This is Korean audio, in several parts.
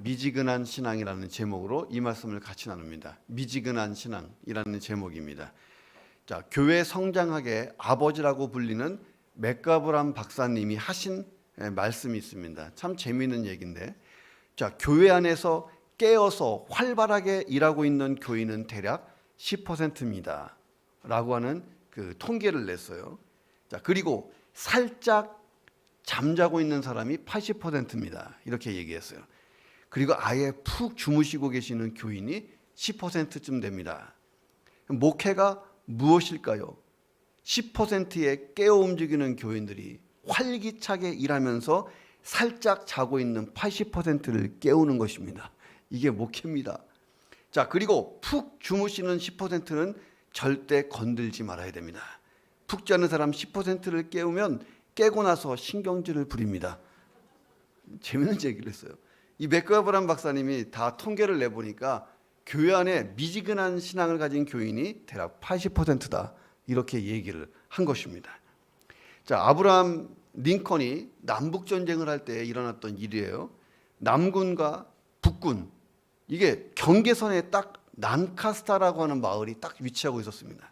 미지근한 신앙이라는 제목으로 이 말씀을 같이 나눕니다. 미지근한 신앙이라는 제목입니다. 자, 교회 성장학의 아버지라고 불리는 맥가브람 박사님이 하신 말씀이 있습니다. 참 재미있는 얘기인데, 자, 교회 안에서 깨어서 활발하게 일하고 있는 교인은 대략 10%입니다. 라고 하는 그 통계를 냈어요. 자, 그리고 살짝 잠자고 있는 사람이 80%입니다. 이렇게 얘기했어요. 그리고 아예 푹 주무시고 계시는 교인이 10%쯤 됩니다. 목회가 무엇일까요? 10%의 깨어 움직이는 교인들이 활기차게 일하면서 살짝 자고 있는 80%를 깨우는 것입니다. 이게 목회입니다. 자, 그리고 푹 주무시는 10%는 절대 건들지 말아야 됩니다. 푹 자는 사람 10%를 깨우면 깨고 나서 신경질을 부립니다. 재밌는 얘기를 했어요. 이 맥가브람 박사님이 다 통계를 내보니까 교회 안에 미지근한 신앙을 가진 교인이 대략 80%다. 이렇게 얘기를 한 것입니다. 자, 아브라함 링컨이 남북전쟁을 할 때 일어났던 일이에요. 남군과 북군, 이게 경계선에 딱 난카스타라고 하는 마을이 딱 위치하고 있었습니다.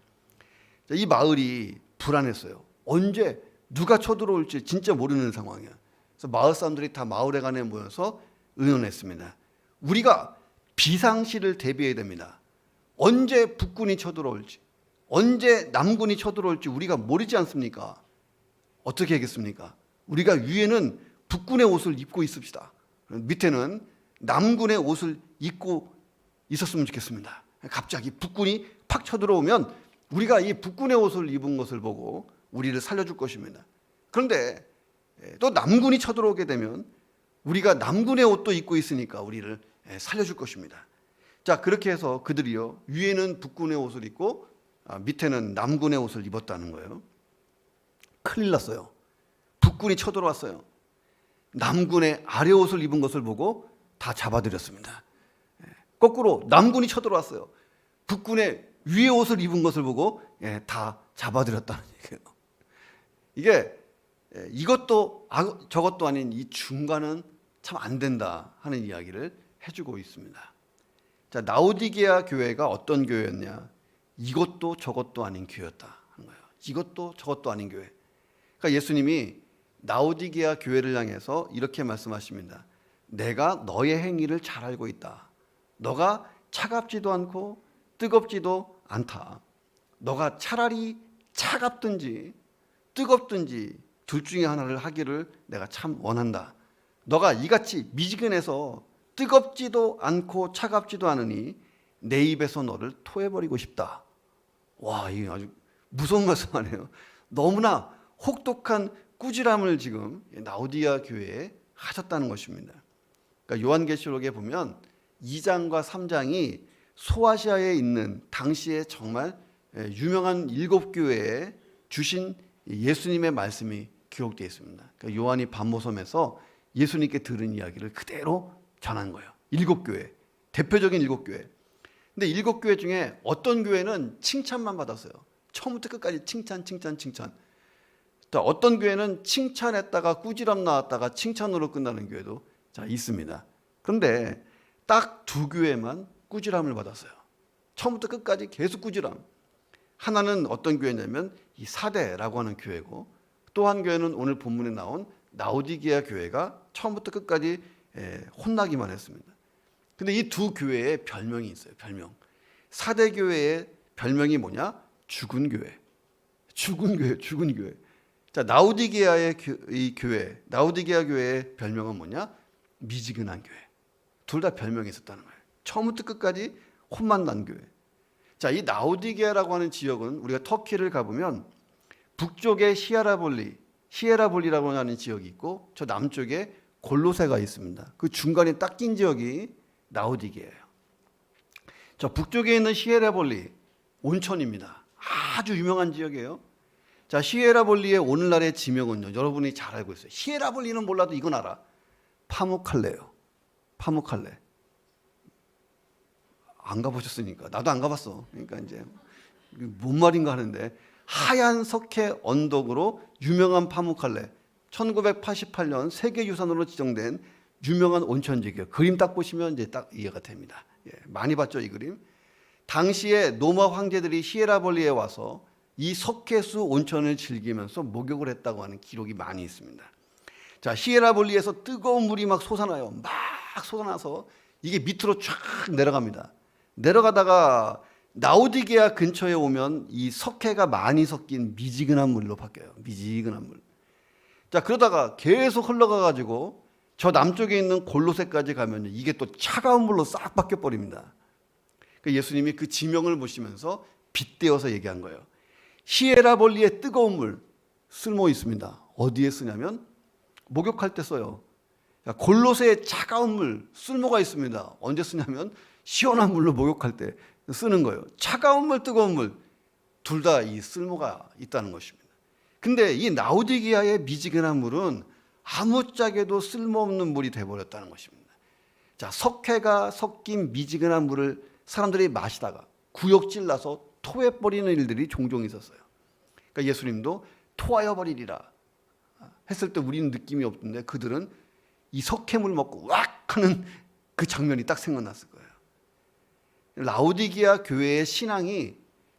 자, 이 마을이 불안했어요. 언제 누가 쳐들어올지 진짜 모르는 상황이야. 그래서 마을 사람들이 다 마을회관에 모여서 의논했습니다. 우리가 비상시를 대비해야 됩니다. 언제 북군이 쳐들어올지, 언제 남군이 쳐들어올지 우리가 모르지 않습니까? 어떻게 하겠습니까? 우리가 위에는 북군의 옷을 입고 있읍시다. 밑에는 남군의 옷을 입고 있었으면 좋겠습니다. 갑자기 북군이 팍 쳐들어오면 우리가 이 북군의 옷을 입은 것을 보고 우리를 살려줄 것입니다. 그런데 또 남군이 쳐들어오게 되면 우리가 남군의 옷도 입고 있으니까 우리를 살려줄 것입니다. 자, 그렇게 해서 그들이요, 위에는 북군의 옷을 입고 밑에는 남군의 옷을 입었다는 거예요. 큰일 났어요. 북군이 쳐들어왔어요. 남군의 아래 옷을 입은 것을 보고 다 잡아들였습니다. 거꾸로 남군이 쳐들어왔어요. 북군의 위에 옷을 입은 것을 보고 다 잡아들였다는 얘기예요. 이게 이것도 저것도 아닌 이 중간은 참 안 된다 하는 이야기를 해주고 있습니다. 자, 라오디게아 교회가 어떤 교회였냐? 이것도 저것도 아닌 교회였다 하는 거예요. 이것도 저것도 아닌 교회. 그러니까 예수님이 라오디게아 교회를 향해서 이렇게 말씀하십니다. 내가 너의 행위를 잘 알고 있다. 너가 차갑지도 않고 뜨겁지도 않다. 너가 차라리 차갑든지 뜨겁든지 둘 중에 하나를 하기를 내가 참 원한다. 너가 이같이 미지근해서 뜨겁지도 않고 차갑지도 않으니 내 입에서 너를 토해버리고 싶다. 와, 이게 아주 무서운 말씀 아니에요. 너무나 혹독한 꾸지람을 지금 라오디게아 교회에 하셨다는 것입니다. 그러니까 요한계시록에 보면 2장과 3장이 소아시아에 있는 당시에 정말 유명한 7교회에 주신 예수님의 말씀이 기록되어 있습니다. 그러니까 요한이 밤모섬에서 예수님께 들은 이야기를 그대로 전한 거예요. 7교회, 대표적인 7교회. 근데 7교회 중에 어떤 교회는 칭찬만 받았어요. 처음부터 끝까지 칭찬. 또 어떤 교회는 칭찬했다가 꾸지람 나왔다가 칭찬으로 끝나는 교회도 있습니다. 그런데 딱 2교회만 꾸지람을 받았어요. 처음부터 끝까지 계속 꾸지람. 하나는 어떤 교회냐면 이 사대라고 하는 교회고, 또 한 교회는 오늘 본문에 나온 라오디게아 교회가 처음부터 끝까지 혼나기만 했습니다. 근데 이 2교회의 별명이 있어요. 별명. 사대 교회의 별명이 뭐냐? 죽은 교회. 죽은 교회. 자, 라오디게아의 이 교회, 라오디게아 교회의 별명은 뭐냐? 미지근한 교회. 둘 다 별명이 있었다는 거예요. 처음부터 끝까지 혼만 난 교회. 자, 이 라오디게아라고 하는 지역은 우리가 터키를 가보면 북쪽에 히에라볼리라고 하는 지역이 있고 저 남쪽에 골로새가 있습니다. 그 중간에 딱 낀 지역이 라오디게아예요. 저 북쪽에 있는 히에라볼리 온천입니다. 아주 유명한 지역이에요. 자, 히에라볼리의 오늘날의 지명은요, 여러분이 잘 알고 있어요. 히에라볼리는 몰라도 이건 알아. 파무칼레예요. 파무칼레. 안 가보셨으니까. 나도 안 가봤어. 그러니까 이제 뭔 말인가 하는데, 하얀 석회 언덕으로 유명한 파무칼레, 1988년 세계유산으로 지정된 유명한 온천지교. 그림 딱 보시면 이제 딱 이해가 됩니다. 많이 봤죠, 이 그림? 당시에 로마 황제들이 히에라볼리에 와서 이 석회수 온천을 즐기면서 목욕을 했다고 하는 기록이 많이 있습니다. 자, 히에라볼리에서 뜨거운 물이 막 솟아나요. 막 솟아나서 이게 밑으로 쫙 내려갑니다. 내려가다가 라오디게아 근처에 오면 이 석회가 많이 섞인 미지근한 물로 바뀌어요. 미지근한 물. 자, 그러다가 계속 흘러가가지고 저 남쪽에 있는 골로새까지 가면 이게 또 차가운 물로 싹 바뀌어 버립니다. 예수님이 그 지명을 보시면서 빗대어서 얘기한 거예요. 히에라볼리의 뜨거운 물 쓸모 있습니다. 어디에 쓰냐면 목욕할 때 써요. 골로새의 차가운 물 쓸모가 있습니다. 언제 쓰냐면 시원한 물로 목욕할 때 쓰는 거예요. 차가운 물, 뜨거운 물 둘 다 이 쓸모가 있다는 것입니다. 근데 이 라오디게아의 미지근한 물은 아무짝에도 쓸모없는 물이 돼버렸다는 것입니다. 자, 석회가 섞인 미지근한 물을 사람들이 마시다가 구역질 나서 토해버리는 일들이 종종 있었어요. 그러니까 예수님도 토하여 버리리라 했을 때 우리는 느낌이 없던데 그들은 이 석회물 먹고 왁 하는 그 장면이 딱 생각났을 거예요. 라오디게아 교회의 신앙이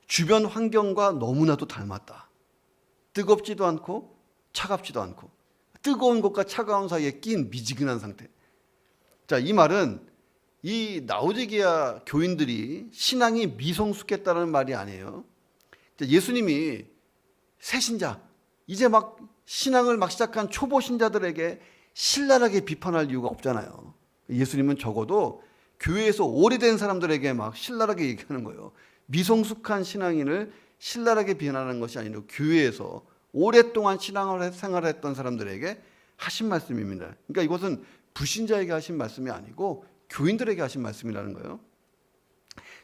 주변 환경과 너무나도 닮았다. 뜨겁지도 않고 차갑지도 않고 뜨거운 것과 차가운 사이에 낀 미지근한 상태. 자, 이 말은 이 라오디게아 교인들이 신앙이 미성숙했다는 말이 아니에요. 예수님이 새신자, 이제 막 신앙을 막 시작한 초보 신자들에게 신랄하게 비판할 이유가 없잖아요. 예수님은 적어도 교회에서 오래된 사람들에게 막 신랄하게 얘기하는 거예요. 미성숙한 신앙인을 신랄하게 비난하는 것이 아니라 교회에서 오랫동안 신앙생활을 했던 사람들에게 하신 말씀입니다. 그러니까 이것은 불신자에게 하신 말씀이 아니고 교인들에게 하신 말씀이라는 거예요.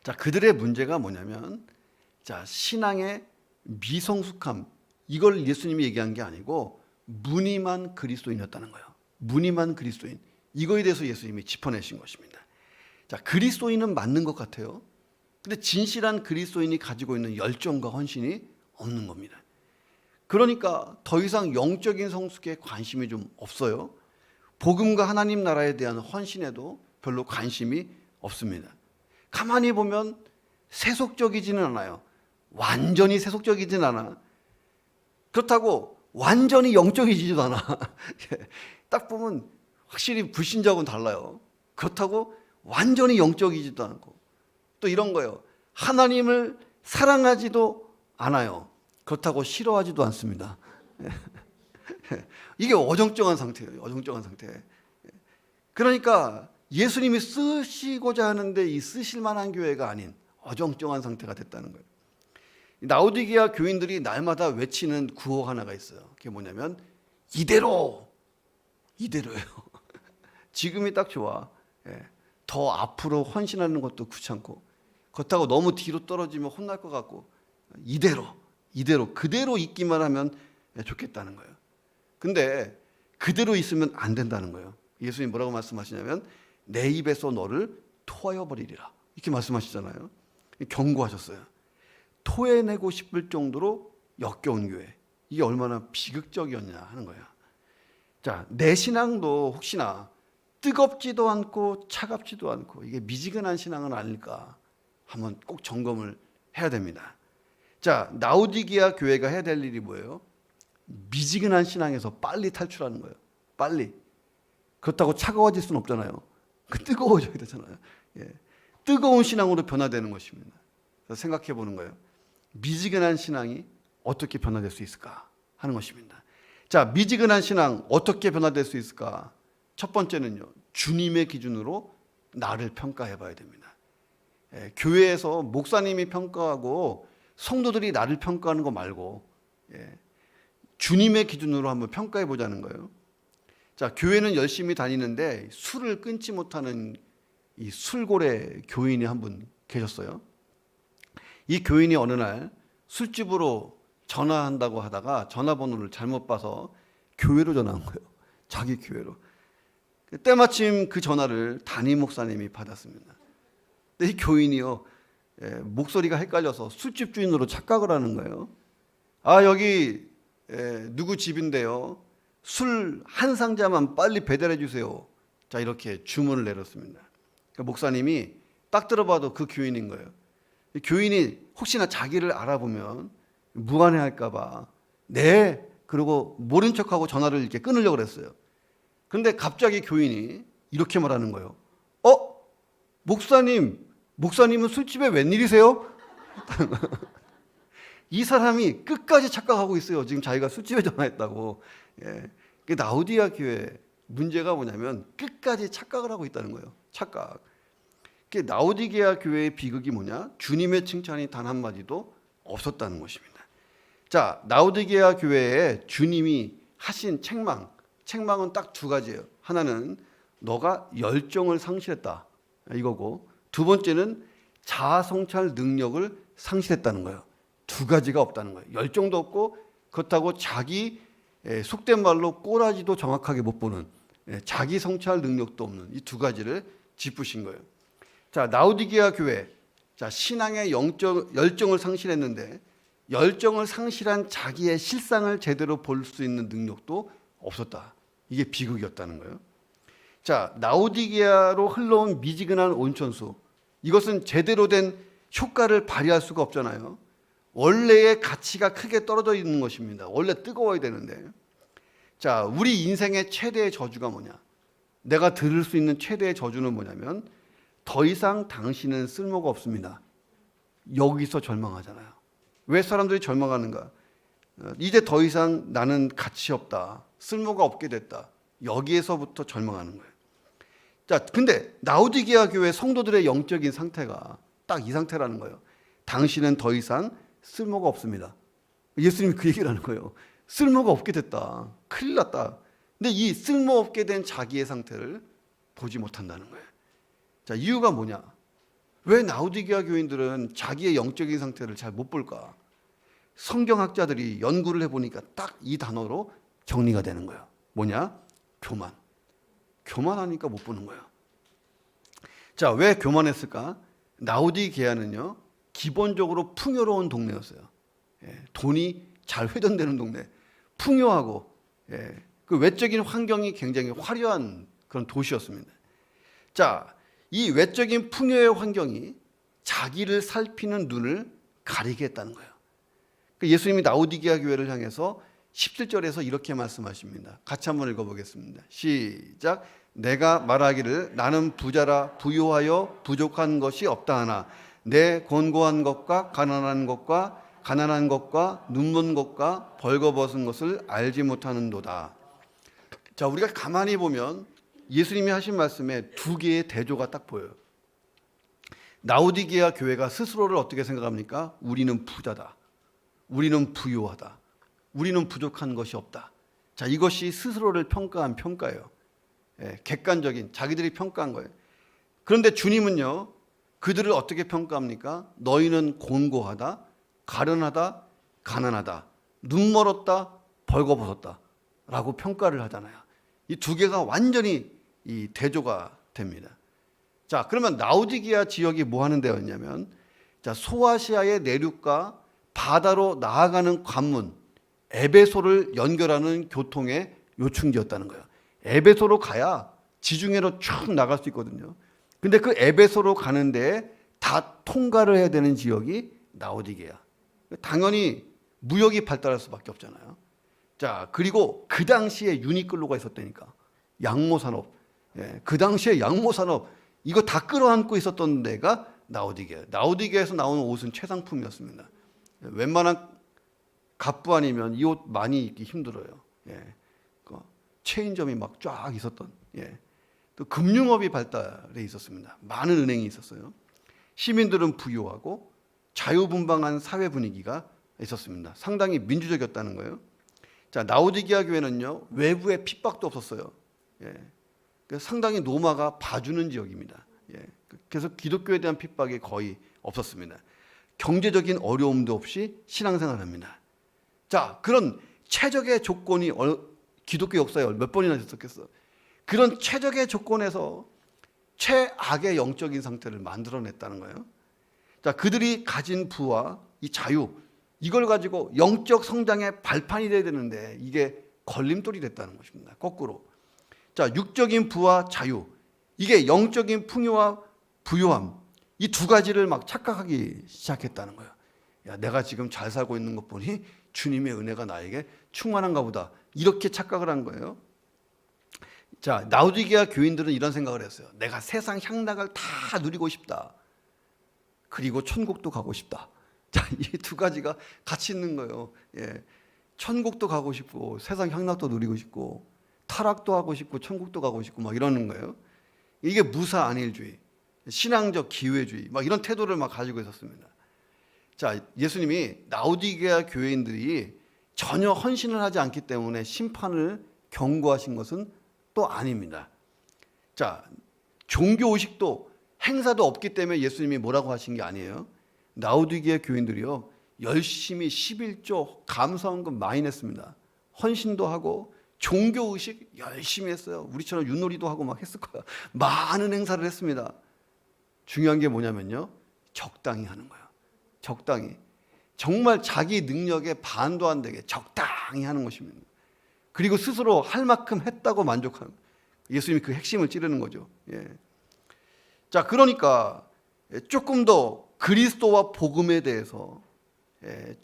자, 그들의 문제가 뭐냐면, 자, 신앙의 미성숙함, 이걸 예수님이 얘기한 게 아니고 무늬만 그리스도인이었다는 거예요. 무늬만 그리스도인. 이거에 대해서 예수님이 짚어내신 것입니다. 자, 그리스도인은 맞는 것 같아요. 근데 진실한 그리스도인이 가지고 있는 열정과 헌신이 없는 겁니다. 그러니까 더 이상 영적인 성숙에 관심이 좀 없어요. 복음과 하나님 나라에 대한 헌신에도 별로 관심이 없습니다. 가만히 보면 세속적이지는 않아요. 완전히 세속적이진 않아. 그렇다고 완전히 영적이지도 않아. 딱 보면 확실히 불신자하고는 달라요. 그렇다고 완전히 영적이지도 않고 또 이런 거예요. 하나님을 사랑하지도 않아요. 그렇다고 싫어하지도 않습니다. 이게 어정쩡한 상태예요. 어정쩡한 상태. 그러니까 예수님이 쓰시고자 하는데 이 쓰실 만한 교회가 아닌 어정쩡한 상태가 됐다는 거예요. 라오디게아 교인들이 날마다 외치는 구호 하나가 있어요. 그게 뭐냐면 이대로예요. 지금이 딱 좋아. 더 앞으로 헌신하는 것도 귀찮고 그렇다고 너무 뒤로 떨어지면 혼날 것 같고 그대로 있기만 하면 좋겠다는 거예요. 근데 그대로 있으면 안 된다는 거예요. 예수님 뭐라고 말씀하시냐면 내 입에서 너를 토하여 버리리라 이렇게 말씀하시잖아요. 경고하셨어요. 토해내고 싶을 정도로 역겨운 교회, 이게 얼마나 비극적이었냐 하는 거예요. 자, 내 신앙도 혹시나 뜨겁지도 않고 차갑지도 않고 이게 미지근한 신앙은 아닐까 한번 꼭 점검을 해야 됩니다. 자, 라오디게아 교회가 해야 될 일이 뭐예요? 미지근한 신앙에서 빨리 탈출하는 거예요. 빨리. 그렇다고 차가워질 수는 없잖아요. 뜨거워져야 되잖아요. 뜨거운 신앙으로 변화되는 것입니다. 그래서 생각해 보는 거예요. 미지근한 신앙이 어떻게 변화될 수 있을까 하는 것입니다. 자, 미지근한 신앙 어떻게 변화될 수 있을까? 첫 번째는요, 주님의 기준으로 나를 평가해 봐야 됩니다. 교회에서 목사님이 평가하고 성도들이 나를 평가하는 거 말고 주님의 기준으로 한번 평가해 보자는 거예요. 자, 교회는 열심히 다니는데 술을 끊지 못하는 이 술고래 교인이 한 분 계셨어요. 이 교인이 어느 날 술집으로 전화한다고 하다가 전화번호를 잘못 봐서 교회로 전화한 거예요. 자기 교회로. 때마침 그 전화를 담임 목사님이 받았습니다. 근데 이 교인이요, 목소리가 헷갈려서 술집 주인으로 착각을 하는 거예요. 아, 여기 누구 집인데요. 술 한 상자만 빨리 배달해 주세요. 자, 이렇게 주문을 내렸습니다. 그러니까 목사님이 딱 들어봐도 그 교인인 거예요. 교인이 혹시나 자기를 알아보면 무안해할까 봐 네, 그리고 모른 척하고 전화를 이렇게 끊으려고 그랬어요. 그런데 갑자기 교인이 이렇게 말하는 거예요. 목사님은 술집에 웬일이세요? 이 사람이 끝까지 착각하고 있어요. 지금 자기가 술집에 전화했다고. 예. 라우디게아 교회 문제가 뭐냐면 끝까지 착각을 하고 있다는 거예요. 착각. 라우디게아 교회의 비극이 뭐냐? 주님의 칭찬이 단 한마디도 없었다는 것입니다. 자, 라우디게아 교회에 주님이 하신 책망은 딱 두 가지예요. 하나는 너가 열정을 상실했다, 이거고, 두 번째는 자아 성찰 능력을 상실했다는 거예요. 두 가지가 없다는 거예요. 열정도 없고, 그렇다고 자기 속된 말로 꼬라지도 정확하게 못 보는, 자기 성찰 능력도 없는 이 두 가지를 짚으신 거예요. 자, 라우디게아 교회, 자, 신앙의 열정을 상실했는데, 열정을 상실한 자기의 실상을 제대로 볼 수 있는 능력도 없었다. 이게 비극이었다는 거예요. 자, 라우디게아로 흘러온 미지근한 온천수, 이것은 제대로 된 효과를 발휘할 수가 없잖아요. 원래의 가치가 크게 떨어져 있는 것입니다. 원래 뜨거워야 되는데. 자, 우리 인생의 최대의 저주가 뭐냐? 내가 들을 수 있는 최대의 저주는 뭐냐면 더 이상 당신은 쓸모가 없습니다. 여기서 절망하잖아요. 왜 사람들이 절망하는가? 이제 더 이상 나는 가치 없다, 쓸모가 없게 됐다. 여기에서부터 절망하는 거예요. 자, 근데 라우디게아 교회 성도들의 영적인 상태가 딱 이 상태라는 거예요. 당신은 더 이상 쓸모가 없습니다. 예수님이 그 얘기를 하는 거예요. 쓸모가 없게 됐다, 큰일 났다. 근데 이 쓸모없게 된 자기의 상태를 보지 못한다는 거예요. 자, 이유가 뭐냐? 왜 라우디게아 교인들은 자기의 영적인 상태를 잘 못 볼까? 성경학자들이 연구를 해보니까 딱 이 단어로 정리가 되는 거예요. 뭐냐? 교만. 교만하니까 못 보는 거예요. 자, 왜 교만했을까? 라우디게아는요, 기본적으로 풍요로운 동네였어요. 돈이 잘 회전되는 동네, 풍요하고, 그 외적인 환경이 굉장히 화려한 그런 도시였습니다. 자, 이 외적인 풍요의 환경이 자기를 살피는 눈을 가리게 했다는 거예요. 예수님이 라우디게아 교회를 향해서 17절에서 이렇게 말씀하십니다. 같이 한번 읽어보겠습니다. 시작. 내가 말하기를 나는 부자라 부유하여 부족한 것이 없다 하나 내 곤고한 것과 가난한 것과 눈먼 것과 벌거벗은 것을 알지 못하는도다. 자, 우리가 가만히 보면 예수님이 하신 말씀에 두 개의 대조가 딱 보여요. 라우디게아 교회가 스스로를 어떻게 생각합니까? 우리는 부자다, 우리는 부유하다, 우리는 부족한 것이 없다. 자, 이것이 스스로를 평가한 평가예요. 객관적인 자기들이 평가한 거예요. 그런데 주님은요, 그들을 어떻게 평가합니까? 너희는 곤고하다, 가련하다, 가난하다, 눈멀었다, 벌거벗었다 라고 평가를 하잖아요. 이 두 개가 완전히 이 대조가 됩니다. 자, 그러면 라우디게아 지역이 뭐 하는 데였냐면, 자, 소아시아의 내륙과 바다로 나아가는 관문 에베소를 연결하는 교통의 요충지였다는 거예요. 에베소로 가야 지중해로 쭉 나갈 수 있거든요. 근데 그 에베소로 가는데 다 통과를 해야 되는 지역이 라우디게아. 당연히 무역이 발달할 수밖에 없잖아요. 자, 그리고 그 당시에 유니클로가 있었다니까. 양모산업. 그 당시에 양모산업 이거 다 끌어안고 있었던 데가 라우디게아. 라우디게아에서 나오는 옷은 최상품이었습니다. 웬만한 갑부 아니면 이 옷 많이 입기 힘들어요. 체인점이 막 쫙 있었던. 또 금융업이 발달해 있었습니다. 많은 은행이 있었어요. 시민들은 부유하고 자유분방한 사회 분위기가 있었습니다. 상당히 민주적이었다는 거예요. 자, 라우디게아 교회는요, 외부의 핍박도 없었어요. 상당히 로마가 봐주는 지역입니다. 그래서 기독교에 대한 핍박이 거의 없었습니다. 경제적인 어려움도 없이 신앙생활합니다. 자, 그런 최적의 조건이 기독교 역사에 몇 번이나 있었겠어. 그런 최적의 조건에서 최악의 영적인 상태를 만들어냈다는 거예요. 자, 그들이 가진 부와 이 자유, 이걸 가지고 영적 성장의 발판이 돼야 되는데 이게 걸림돌이 됐다는 것입니다. 거꾸로. 자, 육적인 부와 자유, 이게 영적인 풍요와 부요함, 이 두 가지를 막 착각하기 시작했다는 거예요. 야, 내가 지금 잘 살고 있는 것 보니 주님의 은혜가 나에게 충만한가 보다, 이렇게 착각을 한 거예요. 자, 라오디게아 교인들은 이런 생각을 했어요. 내가 세상 향락을 다 누리고 싶다, 그리고 천국도 가고 싶다. 자, 이 두 가지가 같이 있는 거예요. 예, 천국도 가고 싶고 세상 향락도 누리고 싶고 타락도 하고 싶고 천국도 가고 싶고 막 이러는 거예요. 이게 무사안일주의, 신앙적 기회주의, 막 이런 태도를 막 가지고 있었습니다. 자, 예수님이 라오디게아 교인들이 전혀 헌신을 하지 않기 때문에 심판을 경고하신 것은 또 아닙니다. 자, 종교의식도 행사도 없기 때문에 예수님이 뭐라고 하신 게 아니에요. 라오디게아 교인들이요, 열심히 11조 감사원금 많이 냈습니다. 헌신도 하고 종교의식 열심히 했어요. 우리처럼 윷놀이도 하고 막 했을 거야. 많은 행사를 했습니다. 중요한 게 뭐냐면요, 적당히 하는 거예요. 적당히. 정말 자기 능력에 반도 안 되게 적당히 하는 것입니다. 그리고 스스로 할 만큼 했다고 만족하는, 예수님이 그 핵심을 찌르는 거죠. 예. 자, 그러니까 조금 더 그리스도와 복음에 대해서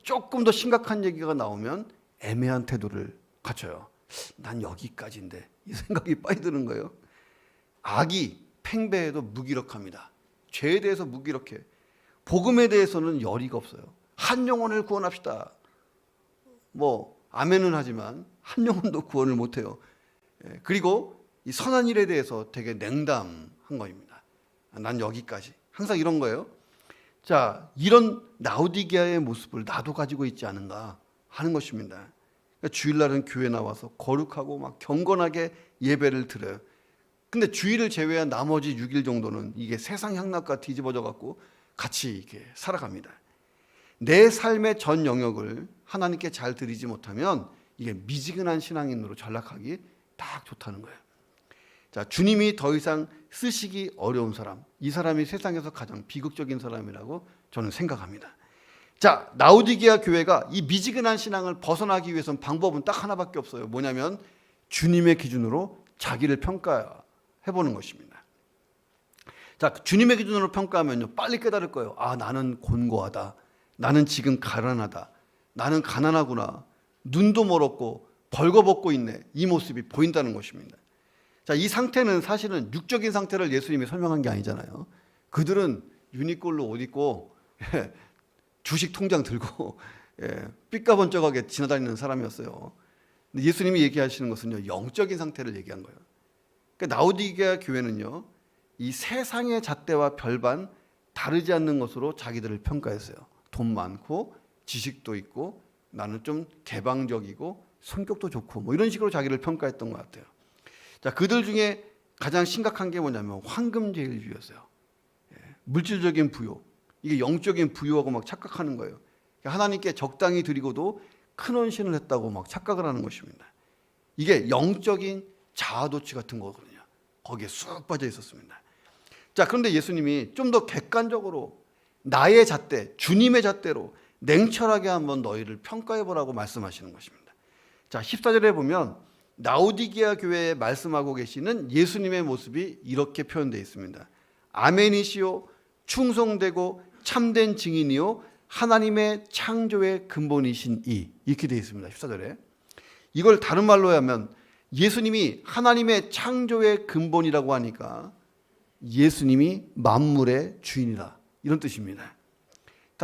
조금 더 심각한 얘기가 나오면 애매한 태도를 갖춰요. 난 여기까지인데, 이 생각이 빨리 드는 거예요. 악이 팽배해도 무기력합니다. 죄에 대해서 무기력해. 복음에 대해서는 열의가 없어요. 한 영혼을 구원합시다, 뭐 아멘은 하지만 한 영혼도 구원을 못해요. 그리고 이 선한 일에 대해서 되게 냉담한 거입니다. 난 여기까지, 항상 이런 거예요. 자, 이런 라오디게아의 모습을 나도 가지고 있지 않은가 하는 것입니다. 그러니까 주일날은 교회 나와서 거룩하고 막 경건하게 예배를 드려요. 근데 주일을 제외한 나머지 6일 정도는 이게 세상 향락과 뒤집어져 갖고 같이 이렇게 살아갑니다. 내 삶의 전 영역을 하나님께 잘 드리지 못하면 이게 미지근한 신앙인으로 전락하기 딱 좋다는 거예요. 자, 주님이 더 이상 쓰시기 어려운 사람, 이 사람이 세상에서 가장 비극적인 사람이라고 저는 생각합니다. 자, 라오디게아 교회가 이 미지근한 신앙을 벗어나기 위해서는 방법은 딱 하나밖에 없어요. 뭐냐면 주님의 기준으로 자기를 평가해보는 것입니다. 자, 주님의 기준으로 평가하면요, 빨리 깨달을 거예요. 아, 나는 곤고하다, 나는 지금 가난하다, 나는 가난하구나, 눈도 멀었고 벌거벗고 있네, 이 모습이 보인다는 것입니다. 자, 이 상태는 사실은 육적인 상태를 예수님이 설명한 게 아니잖아요. 그들은 유니콜로 옷 입고 주식 통장 들고 삐까번쩍하게 지나다니는 사람이었어요. 근데 예수님이 얘기하시는 것은요, 영적인 상태를 얘기한 거예요. 그러니까 라오디게아 교회는요, 이 세상의 잣대와 별반 다르지 않는 것으로 자기들을 평가했어요. 돈 많고 지식도 있고 나는 좀 개방적이고 성격도 좋고 뭐 이런 식으로 자기를 평가했던 것 같아요. 자, 그들 중에 가장 심각한 게 뭐냐면 황금제일주의였어요. 물질적인 부요, 이게 영적인 부요하고 막 착각하는 거예요. 하나님께 적당히 드리고도 큰 헌신을 했다고 막 착각을 하는 것입니다. 이게 영적인 자아도취 같은 거거든요. 거기에 쑥 빠져 있었습니다. 자, 그런데 예수님이 좀 더 객관적으로 나의 잣대, 주님의 잣대로 냉철하게 한번 너희를 평가해보라고 말씀하시는 것입니다. 자, 14절에 보면 라오디게아 교회에 말씀하고 계시는 예수님의 모습이 이렇게 표현되어 있습니다. 아멘이시오, 충성되고 참된 증인이요, 하나님의 창조의 근본이신 이, 이렇게 되어 있습니다. 14절에. 이걸 다른 말로 하면 예수님이 하나님의 창조의 근본이라고 하니까 예수님이 만물의 주인이다, 이런 뜻입니다.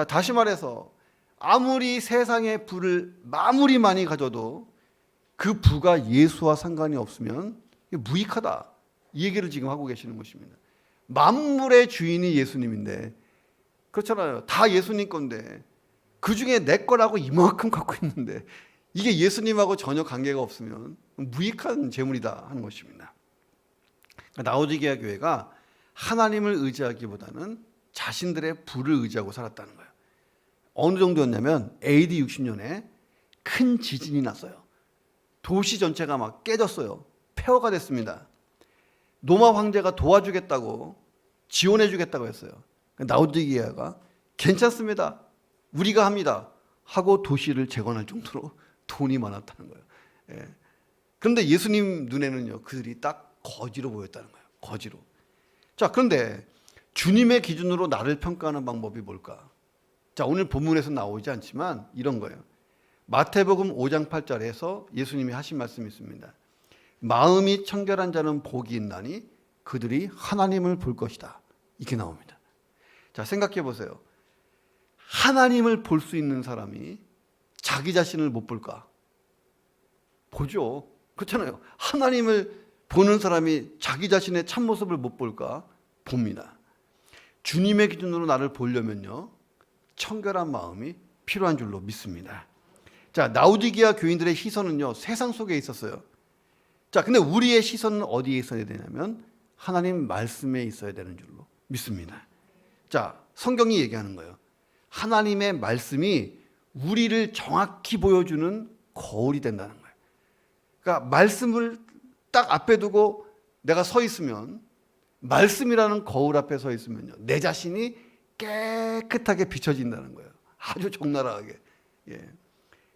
다시 말해서 아무리 세상의 부를 아무리 많이 가져도 그 부가 예수와 상관이 없으면 무익하다, 이 얘기를 지금 하고 계시는 것입니다. 만물의 주인이 예수님인데, 그렇잖아요. 다 예수님 건데 그 중에 내 거라고 이만큼 갖고 있는데 이게 예수님하고 전혀 관계가 없으면 무익한 재물이다 하는 것입니다. 라오디게아 교회가 하나님을 의지하기보다는 자신들의 부를 의지하고 살았다는 거예요. 어느 정도였냐면 AD 60년에 큰 지진이 났어요. 도시 전체가 막 깨졌어요. 폐허가 됐습니다. 로마 황제가 도와주겠다고, 지원해주겠다고 했어요. 라오디게아가 괜찮습니다, 우리가 합니다 하고 도시를 재건할 정도로 돈이 많았다는 거예요. 그런데 예수님 눈에는요, 그들이 딱 거지로 보였다는 거예요. 거지로. 자, 그런데 주님의 기준으로 나를 평가하는 방법이 뭘까? 자, 오늘 본문에서 나오지 않지만 이런 거예요. 마태복음 5장 8절에서 예수님이 하신 말씀이 있습니다. 마음이 청결한 자는 복이 있나니 그들이 하나님을 볼 것이다. 이렇게 나옵니다. 자, 생각해 보세요. 하나님을 볼 수 있는 사람이 자기 자신을 못 볼까? 보죠. 그렇잖아요. 하나님을 보는 사람이 자기 자신의 참모습을 못 볼까? 봅니다. 주님의 기준으로 나를 보려면요, 청결한 마음이 필요한 줄로 믿습니다. 자, 라오디게아 교인들의 시선은요, 세상 속에 있었어요. 자, 근데 우리의 시선은 어디에 있어야 되냐면 하나님 말씀에 있어야 되는 줄로 믿습니다. 자, 성경이 얘기하는 거예요. 하나님의 말씀이 우리를 정확히 보여주는 거울이 된다는 거예요. 그러니까 말씀을 딱 앞에 두고 내가 서 있으면, 말씀이라는 거울 앞에 서 있으면요, 내 자신이 깨끗하게 비춰진다는 거예요. 아주 적나라하게. 예.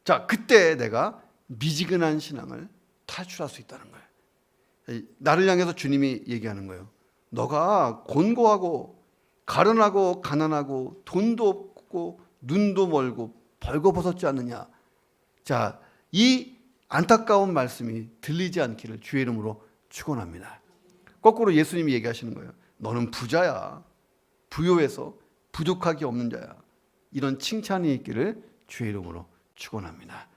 자, 그때 내가 미지근한 신앙을 탈출할 수 있다는 거예요. 나를 향해서 주님이 얘기하는 거예요. 너가 곤고하고 가련하고 가난하고 돈도 없고 눈도 멀고 벌거벗었지 않느냐. 자, 이 안타까운 말씀이 들리지 않기를 주의 이름으로 축원합니다. 거꾸로 예수님이 얘기하시는 거예요. 너는 부자야. 부요해서 부족하기 없는 자야. 이런 칭찬이 있기를 주의 이름으로 축원합니다.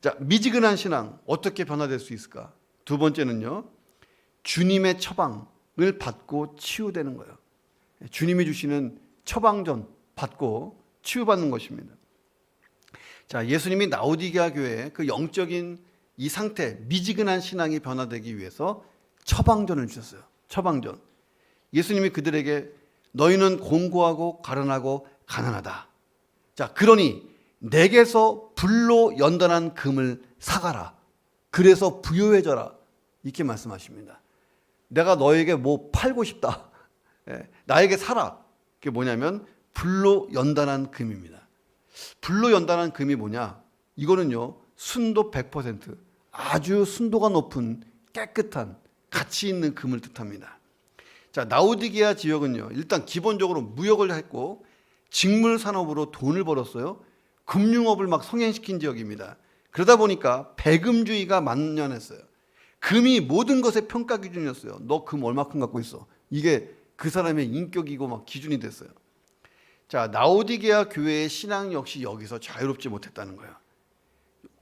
자, 미지근한 신앙 어떻게 변화될 수 있을까? 두 번째는요, 주님의 처방을 받고 치유되는 거예요. 주님이 주시는 처방전 받고 치유받는 것입니다. 자, 예수님이 라오디게아 교회의 그 영적인 이 상태, 미지근한 신앙이 변화되기 위해서 처방전을 주셨어요. 처방전. 예수님이 그들에게 너희는 곤고하고 가련하고 가난하다. 자, 그러니 내게서 불로 연단한 금을 사가라. 그래서 부유해져라. 이렇게 말씀하십니다. 내가 너에게 뭐 팔고 싶다. 나에게 사라. 그게 뭐냐면 불로 연단한 금입니다. 불로 연단한 금이 뭐냐? 이거는요, 순도 100%, 아주 순도가 높은 깨끗한 가치 있는 금을 뜻합니다. 자, 라오디게아 지역은요, 일단 기본적으로 무역을 했고 직물 산업으로 돈을 벌었어요. 금융업을 막 성행시킨 지역입니다. 그러다 보니까 배금주의가 만연했어요. 금이 모든 것의 평가 기준이었어요. 너 금 얼마큼 갖고 있어? 이게 그 사람의 인격이고 막 기준이 됐어요. 자, 라오디게아 교회의 신앙 역시 여기서 자유롭지 못했다는 거예요.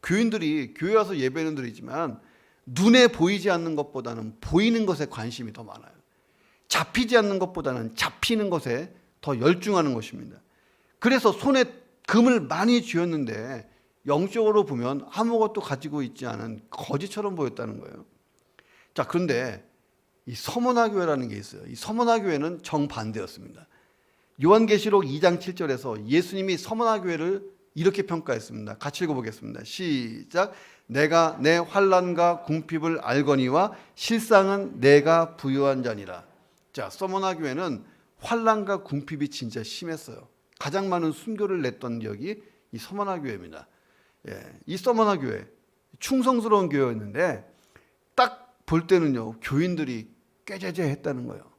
교인들이 교회 와서 예배는 드리지만 눈에 보이지 않는 것보다는 보이는 것에 관심이 더 많아요. 잡히지 않는 것보다는 잡히는 것에 더 열중하는 것입니다. 그래서 손에 금을 많이 쥐었는데 영적으로 보면 아무것도 가지고 있지 않은 거지처럼 보였다는 거예요. 자, 그런데 이 서머나 교회라는 게 있어요. 이 서머나 교회는 정반대였습니다. 요한계시록 2장 7절에서 예수님이 서머나 교회를 이렇게 평가했습니다. 같이 읽어보겠습니다. 시작. 내가 내 환난과 궁핍을 알거니와 실상은 내가 부유한 자니라. 자, 서머나 교회는 환난과 궁핍이 진짜 심했어요. 가장 많은 순교를 냈던 지역이 이 서머나 교회입니다. 예, 이 서머나 교회 충성스러운 교회였는데 딱 볼 때는요, 교인들이 꾀죄죄했다는 거예요.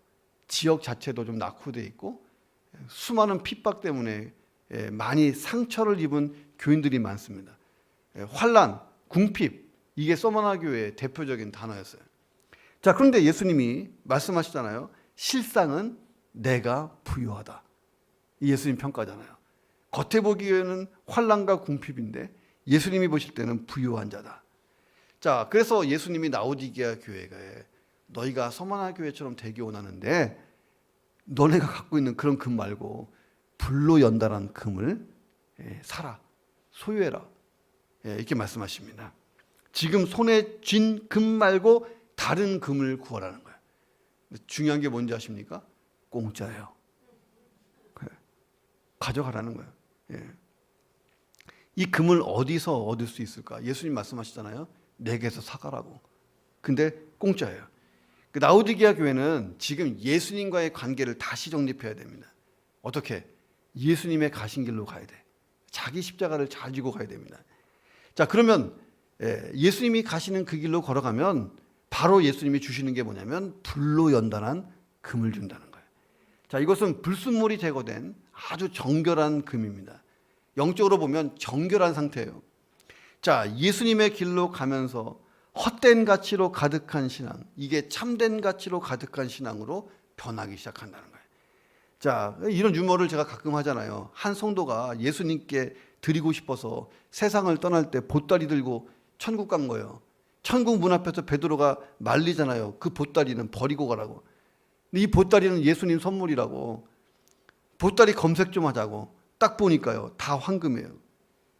지역 자체도 좀 낙후돼 있고 수많은 핍박 때문에 많이 상처를 입은 교인들이 많습니다. 환난, 궁핍, 이게 서머나 교회의 대표적인 단어였어요. 자, 그런데 예수님이 말씀하시잖아요. 실상은 내가 부유하다. 이 예수님 평가잖아요. 겉에 보기에는 환난과 궁핍인데 예수님이 보실 때는 부유한 자다. 자, 그래서 예수님이 라오디게아 교회에 너희가 서머나 교회처럼 되기 원하는데 너네가 갖고 있는 그런 금 말고 불로 연단한 금을 사라, 소유해라, 이렇게 말씀하십니다. 지금 손에 쥔 금 말고 다른 금을 구하라는 거예요. 중요한 게 뭔지 아십니까? 공짜예요. 가져가라는 거예요. 이 금을 어디서 얻을 수 있을까? 예수님 말씀하시잖아요. 내게서 사가라고. 근데 공짜예요. 그 라오디게아 교회는 지금 예수님과의 관계를 다시 정립해야 됩니다. 어떻게? 예수님의 가신 길로 가야 돼. 자기 십자가를 잘 지고 가야 됩니다. 자, 그러면 예수님이 가시는 그 길로 걸어가면 바로 예수님이 주시는 게 뭐냐면 불로 연단한 금을 준다는 거예요. 자, 이것은 불순물이 제거된 아주 정결한 금입니다. 영적으로 보면 정결한 상태예요. 자, 예수님의 길로 가면서 헛된 가치로 가득한 신앙, 이게 참된 가치로 가득한 신앙으로 변하기 시작한다는 거예요. 자, 이런 유머를 제가 가끔 하잖아요. 한 성도가 예수님께 드리고 싶어서 세상을 떠날 때 보따리 들고 천국 간 거예요. 천국 문 앞에서 베드로가 말리잖아요. 그 보따리는 버리고 가라고. 근데 이 보따리는 예수님 선물이라고. 보따리 검색 좀 하자고. 딱 보니까요, 다 황금이에요.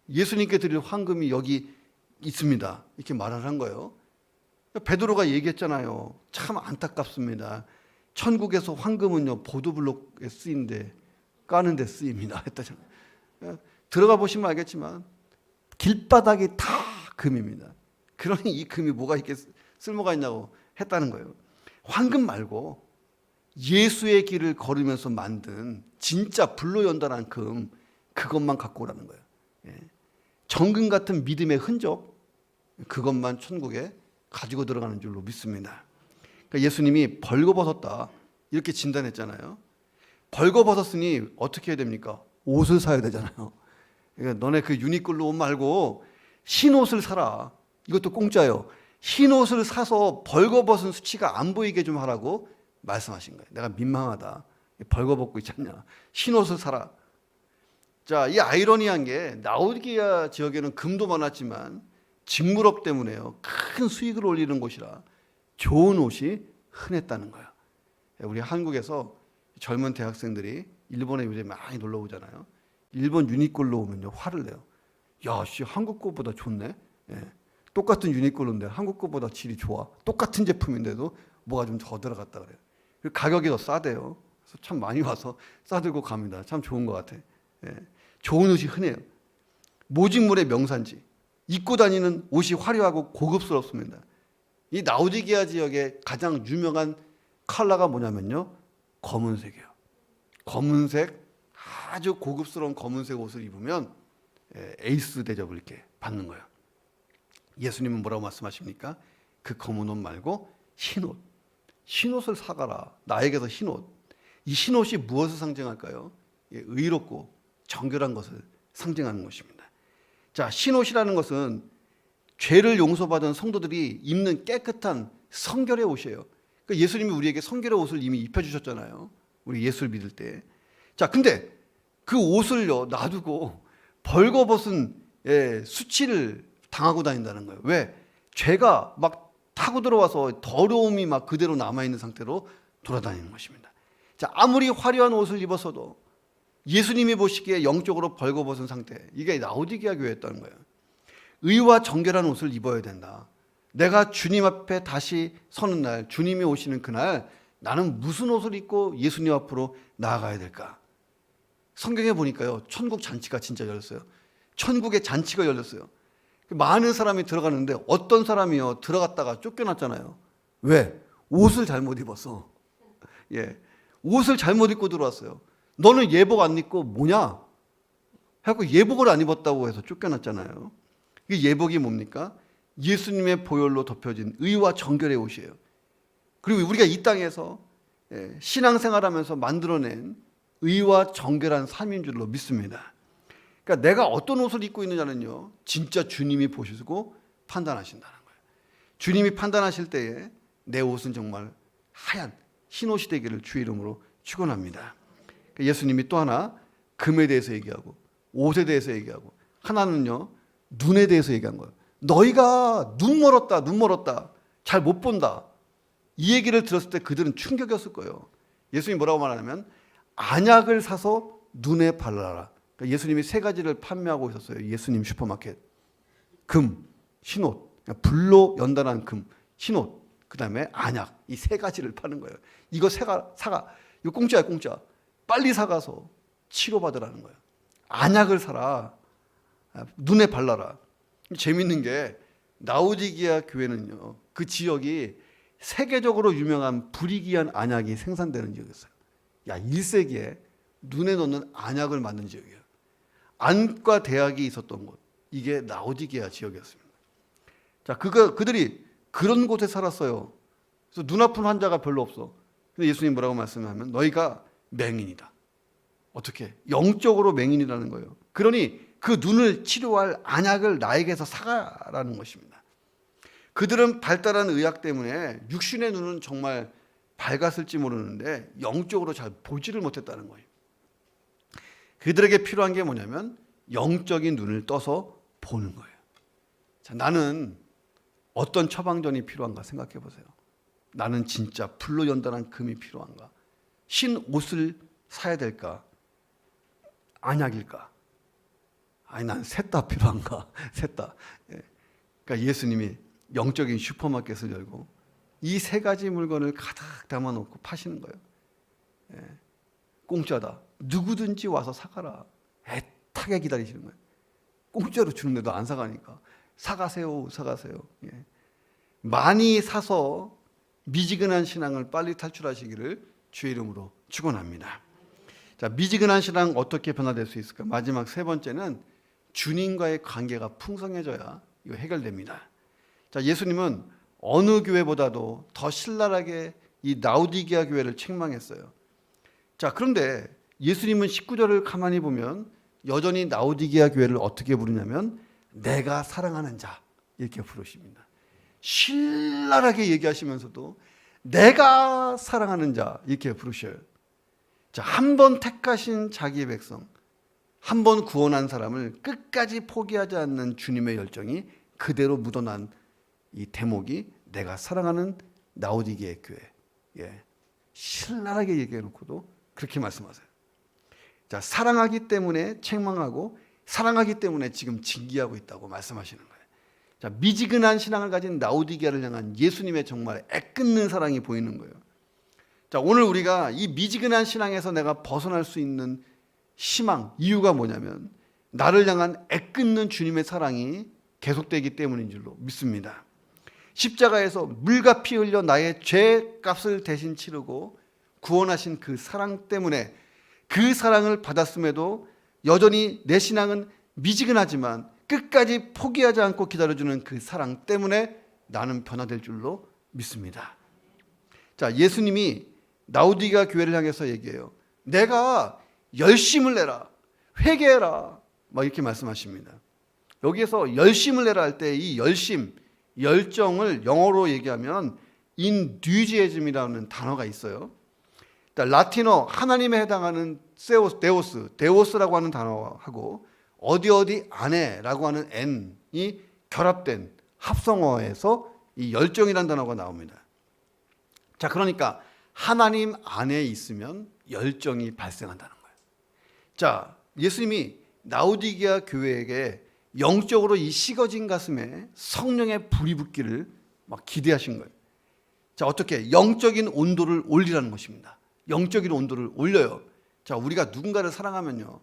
예수님께 드릴 황금이 여기 있습니다. 이렇게 말을 한 거예요. 베드로가 얘기했잖아요. 참 안타깝습니다. 천국에서 황금은요, 보도블록에 쓰인데 까는데 쓰입니다. 했다잖아요. 들어가 보시면 알겠지만 길바닥이 다 금입니다. 그러니 이 금이 뭐가 이렇게 쓸모가 있냐고 했다는 거예요. 황금 말고 예수의 길을 걸으면서 만든 진짜 불로 연단한 금, 그것만 갖고 오라는 거예요. 정금 같은 믿음의 흔적, 그것만 천국에 가지고 들어가는 줄로 믿습니다. 그러니까 예수님이 벌거벗었다 이렇게 진단했잖아요. 벌거벗었으니 어떻게 해야 됩니까? 옷을 사야 되잖아요. 그러니까 너네 그 유니클로 옷 말고 흰 옷을 사라. 이것도 공짜예요. 흰 옷을 사서 벌거벗은 수치가 안 보이게 좀 하라고 말씀하신 거예요. 내가 민망하다. 벌거벗고 있지 않냐. 흰 옷을 사라. 자, 이 아이러니한 게 라오디게아 지역에는 금도 많았지만 직물업 때문에요. 큰 수익을 올리는 곳이라 좋은 옷이 흔했다는 거예요. 우리 한국에서 젊은 대학생들이 일본에 요새 많이 놀러 오잖아요. 일본 유니클로 오면요, 화를 내요. 야, 씨, 한국 거보다 좋네. 똑같은 유니클로인데 한국 거보다 질이 좋아. 똑같은 제품인데도 뭐가 좀 더 들어갔다 그래요. 가격이 더 싸대요. 그래서 참 많이 와서 싸들고 갑니다. 참 좋은 것 같아. 좋은 옷이 흔해요. 모직물의 명산지. 입고 다니는 옷이 화려하고 고급스럽습니다. 이 라오디게아 지역의 가장 유명한 컬러가 뭐냐면요, 검은색이에요. 검은색, 아주 고급스러운 검은색 옷을 입으면 에이스 대접을 이렇게 받는 거예요. 예수님은 뭐라고 말씀하십니까? 그 검은 옷 말고 흰 옷. 흰 옷을 사가라. 나에게서 흰 옷. 이 흰 옷이 무엇을 상징할까요? 의롭고 정결한 것을 상징하는 것입니다. 자, 흰 옷이라는 것은 죄를 용서받은 성도들이 입는 깨끗한 성결의 옷이에요. 그러니까 예수님이 우리에게 성결의 옷을 이미 입혀주셨잖아요. 우리 예수를 믿을 때. 자, 근데 그 옷을요, 놔두고 벌거벗은 수치를 당하고 다닌다는 거예요. 왜? 죄가 막 타고 들어와서 더러움이 막 그대로 남아있는 상태로 돌아다니는 것입니다. 자, 아무리 화려한 옷을 입었어도 예수님이 보시기에 영적으로 벌거벗은 상태, 이게 라오디게아 교회였다는 거예요. 의와 정결한 옷을 입어야 된다. 내가 주님 앞에 다시 서는 날, 주님이 오시는 그날 나는 무슨 옷을 입고 예수님 앞으로 나아가야 될까? 성경에 보니까요, 천국 잔치가 진짜 열렸어요. 천국의 잔치가 열렸어요. 많은 사람이 들어가는데 어떤 사람이요, 들어갔다가 쫓겨났잖아요. 왜? 옷을 잘못 입었어. 옷을 잘못 입고 들어왔어요. 너는 예복 안 입고 뭐냐? 하고 예복을 안 입었다고 해서 쫓겨났잖아요. 이 예복이 뭡니까? 예수님의 보혈로 덮여진 의와 정결의 옷이에요. 그리고 우리가 이 땅에서 신앙생활하면서 만들어낸 의와 정결한 삶인 줄로 믿습니다. 그러니까 내가 어떤 옷을 입고 있느냐는요, 진짜 주님이 보시고 판단하신다는 거예요. 주님이 판단하실 때에 내 옷은 정말 하얀 흰 옷이 되기를 주의 이름으로 축원합니다. 예수님이 또 하나 금에 대해서 얘기하고 옷에 대해서 얘기하고, 하나는요, 눈에 대해서 얘기한 거예요. 너희가 눈 멀었다, 잘 못 본다. 이 얘기를 들었을 때 그들은 충격이었을 거예요. 예수님이 뭐라고 말하냐면 안약을 사서 눈에 발라라. 그러니까 예수님이 세 가지를 판매하고 있었어요. 예수님 슈퍼마켓. 금, 흰옷, 그러니까 불로 연단한 금, 흰옷, 그 다음에 안약, 이 세 가지를 파는 거예요. 이거 사가, 이거 공짜야, 공짜. 빨리 사가서 치료받으라는 거예요. 안약을 사라. 눈에 발라라. 재밌는 게 라오디게아 교회는요, 그 지역이 세계적으로 유명한 불이기한 안약이 생산되는 지역이었어요. 야, 1세기에 눈에 넣는 안약을 만든 지역이에요. 안과 대학이 있었던 곳, 이게 라오디게아 지역이었습니다. 자, 그들이 그런 곳에 살았어요. 그래서 눈 아픈 환자가 별로 없어. 근데 예수님 뭐라고 말씀하면 너희가 맹인이다. 어떻게? 영적으로 맹인이라는 거예요. 그러니 그 눈을 치료할 안약을 나에게서 사가라는 것입니다. 그들은 발달한 의학 때문에 육신의 눈은 정말 밝았을지 모르는데 영적으로 잘 보지를 못했다는 거예요. 그들에게 필요한 게 뭐냐면 영적인 눈을 떠서 보는 거예요. 자, 나는 어떤 처방전이 필요한가 생각해 보세요. 나는 진짜 불로 연단한 금이 필요한가? 흰 옷을 사야 될까? 안약일까? 아니, 난 셋 다 필요한가? 셋 다. 그러니까 예수님이 영적인 슈퍼마켓을 열고 이 세 가지 물건을 가득 담아놓고 파시는 거예요. 공짜다. 누구든지 와서 사가라. 애타게 기다리시는 거예요. 공짜로 주는데도 안 사가니까 사가세요, 사가세요. 많이 사서 미지근한 신앙을 빨리 탈출하시기를 주의 이름으로 축원합니다. 자, 미지근한 신앙 어떻게 변화될 수 있을까? 마지막 세 번째는 주님과의 관계가 풍성해져야 이거 해결됩니다. 자, 예수님은 어느 교회보다도 더 신랄하게 이 라오디게아 교회를 책망했어요. 자, 그런데 예수님은 19절을 가만히 보면 여전히 라오디게아 교회를 어떻게 부르냐면 내가 사랑하는 자 이렇게 부르십니다. 신랄하게 얘기하시면서도 내가 사랑하는 자 이렇게 부르셔요. 자, 한 번 택하신 자기의 백성, 한 번 구원한 사람을 끝까지 포기하지 않는 주님의 열정이 그대로 묻어난 이 대목이 내가 사랑하는 라오디게아 교회. 신랄하게 얘기해놓고도 그렇게 말씀하세요. 자, 사랑하기 때문에 책망하고 사랑하기 때문에 지금 징계하고 있다고 말씀하시는 거예요. 자, 미지근한 신앙을 가진 라오디게아를 향한 예수님의 정말 애끓는 사랑이 보이는 거예요. 자, 오늘 우리가 이 미지근한 신앙에서 내가 벗어날 수 있는 희망, 이유가 뭐냐면 나를 향한 애끓는 주님의 사랑이 계속되기 때문인 줄로 믿습니다. 십자가에서 물과 피 흘려 나의 죄값을 대신 치르고 구원하신 그 사랑 때문에 그 사랑을 받았음에도 여전히 내 신앙은 미지근하지만 끝까지 포기하지 않고 기다려주는 그 사랑 때문에 나는 변화될 줄로 믿습니다. 자, 예수님이 라오디게아 교회를 향해서 얘기해요. 내가 열심을 내라, 회개해라, 막 이렇게 말씀하십니다. 여기에서 열심을 내라 할 때 이 열심, 열정을 영어로 얘기하면 인듀지에즘이라는 단어가 있어요. 라틴어 하나님에 해당하는 데오스라고 하는 단어하고 어디 안에라고 하는 n이 결합된 합성어에서 이 열정이라는 단어가 나옵니다. 자, 그러니까 하나님 안에 있으면 열정이 발생한다는 거예요. 자, 예수님이 라오디게아 교회에게 영적으로 이 식어진 가슴에 성령의 불이 붙기를 막 기대하신 거예요. 자, 어떻게? 영적인 온도를 올리라는 것입니다. 영적인 온도를 올려요. 자, 우리가 누군가를 사랑하면요,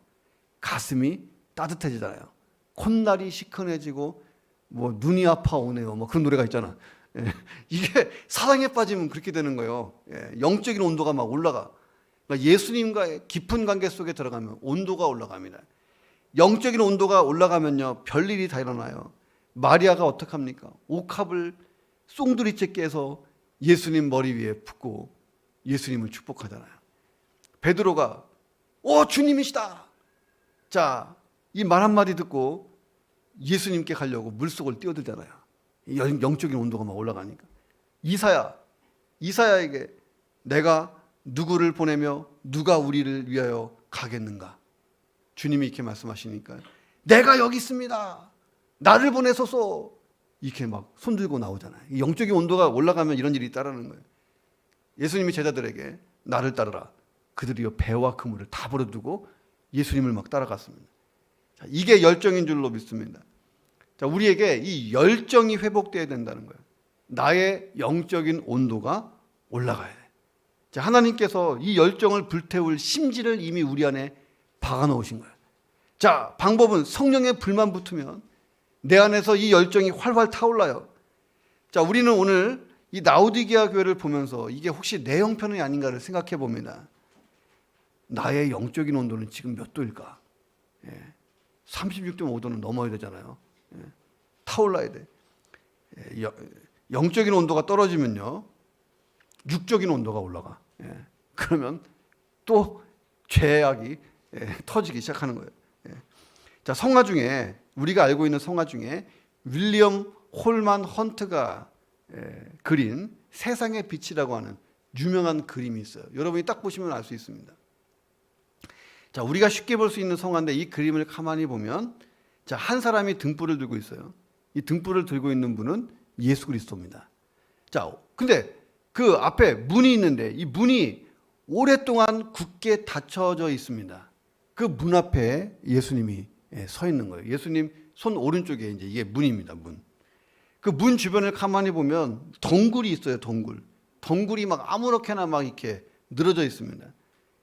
가슴이 따뜻해지잖아요. 콧날이 시큰해지고 뭐 눈이 아파오네요. 뭐 그런 노래가 있잖아. 이게 사랑에 빠지면 그렇게 되는 거예요. 영적인 온도가 막 올라가. 그러니까 예수님과의 깊은 관계 속에 들어가면 온도가 올라갑니다. 영적인 온도가 올라가면요, 별일이 다 일어나요. 마리아가 어떡합니까? 옥합을 송두리째 깨서 예수님 머리 위에 붓고 예수님을 축복하잖아요. 베드로가 주님이시다. 자, 이 말 한마디 듣고 예수님께 가려고 물속을 뛰어들잖아요. 영적인 온도가 막 올라가니까. 이사야에게 내가 누구를 보내며 누가 우리를 위하여 가겠는가? 주님이 이렇게 말씀하시니까 내가 여기 있습니다. 나를 보내소서. 이렇게 막 손들고 나오잖아요. 영적인 온도가 올라가면 이런 일이 따르는 거예요. 예수님이 제자들에게 나를 따르라. 그들이요 배와 그물을 다 버려두고 예수님을 막 따라갔습니다. 자, 이게 열정인 줄로 믿습니다. 자, 우리에게 이 열정이 회복되어야 된다는 거예요. 나의 영적인 온도가 올라가야 돼. 자, 하나님께서 이 열정을 불태울 심지를 이미 우리 안에 박아 놓으신 거예요. 자, 방법은 성령의 불만 붙으면 내 안에서 이 열정이 활활 타올라요. 자, 우리는 오늘 이 라오디게아 교회를 보면서 이게 혹시 내 형편이 아닌가를 생각해 봅니다. 나의 영적인 온도는 지금 몇 도일까? 36.5도는 넘어야 되잖아요. 타올라야 돼. 영적인 온도가 떨어지면요, 육적인 온도가 올라가. 그러면 또 죄악이 터지기 시작하는 거예요. 자, 성화 중에, 우리가 알고 있는 성화 중에 윌리엄 홀만 헌트가 그린 세상의 빛이라고 하는 유명한 그림이 있어요. 여러분이 딱 보시면 알 수 있습니다. 자, 우리가 쉽게 볼 수 있는 성화인데 이 그림을 가만히 보면, 자, 한 사람이 등불을 들고 있어요. 이 등불을 들고 있는 분은 예수 그리스도입니다. 자, 근데 그 앞에 문이 있는데 이 문이 오랫동안 굳게 닫혀져 있습니다. 그 문 앞에 예수님이 서 있는 거예요. 예수님 손 오른쪽에 이제 이게 문입니다. 문. 그 문 주변을 가만히 보면 덩굴이 있어요. 덩굴. 덩굴이 막 아무렇게나 막 이렇게 늘어져 있습니다.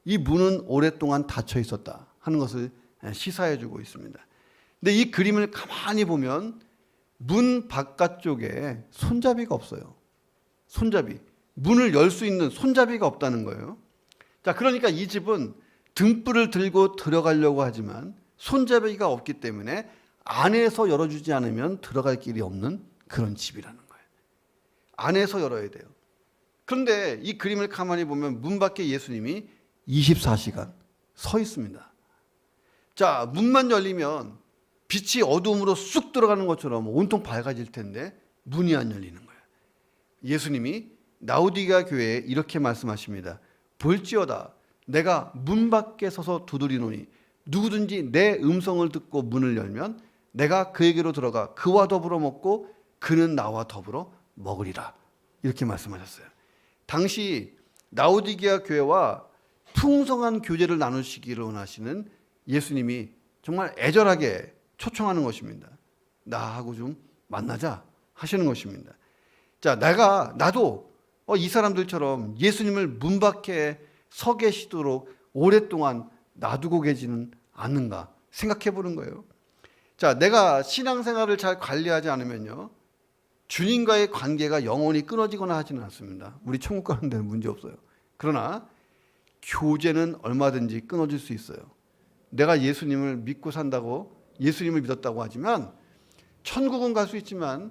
이 문은 오랫동안 닫혀 있었다 하는 것을 시사해 주고 있습니다. 근데 이 그림을 가만히 보면 문 바깥쪽에 손잡이가 없어요. 손잡이. 문을 열 수 있는 손잡이가 없다는 거예요. 자, 그러니까 이 집은 등불을 들고 들어가려고 하지만 손잡이가 없기 때문에 안에서 열어주지 않으면 들어갈 길이 없는 그런 집이라는 거예요. 안에서 열어야 돼요. 그런데 이 그림을 가만히 보면 문 밖에 예수님이 24시간 서 있습니다. 자, 문만 열리면 빛이 어두움으로 쑥 들어가는 것처럼 온통 밝아질 텐데 문이 안 열리는 거예요. 예수님이 라오디게아 교회에 이렇게 말씀하십니다. 볼지어다 내가 문 밖에 서서 두드리노니 누구든지 내 음성을 듣고 문을 열면 내가 그에게로 들어가 그와 더불어 먹고 그는 나와 더불어 먹으리라. 이렇게 말씀하셨어요. 당시 라오디게아 교회와 풍성한 교제를 나누시기를 원하시는 예수님이 정말 애절하게 초청하는 것입니다. 나하고 좀 만나자 하시는 것입니다. 자, 나도 이 사람들처럼 예수님을 문 밖에 서 계시도록 오랫동안 놔두고 계지는 않는가 생각해 보는 거예요. 자, 내가 신앙생활을 잘 관리하지 않으면요, 주님과의 관계가 영원히 끊어지거나 하지는 않습니다. 우리 천국 가는 데는 문제 없어요. 그러나 교제는 얼마든지 끊어질 수 있어요. 내가 예수님을 믿고 산다고, 예수님을 믿었다고 하지만 천국은 갈 수 있지만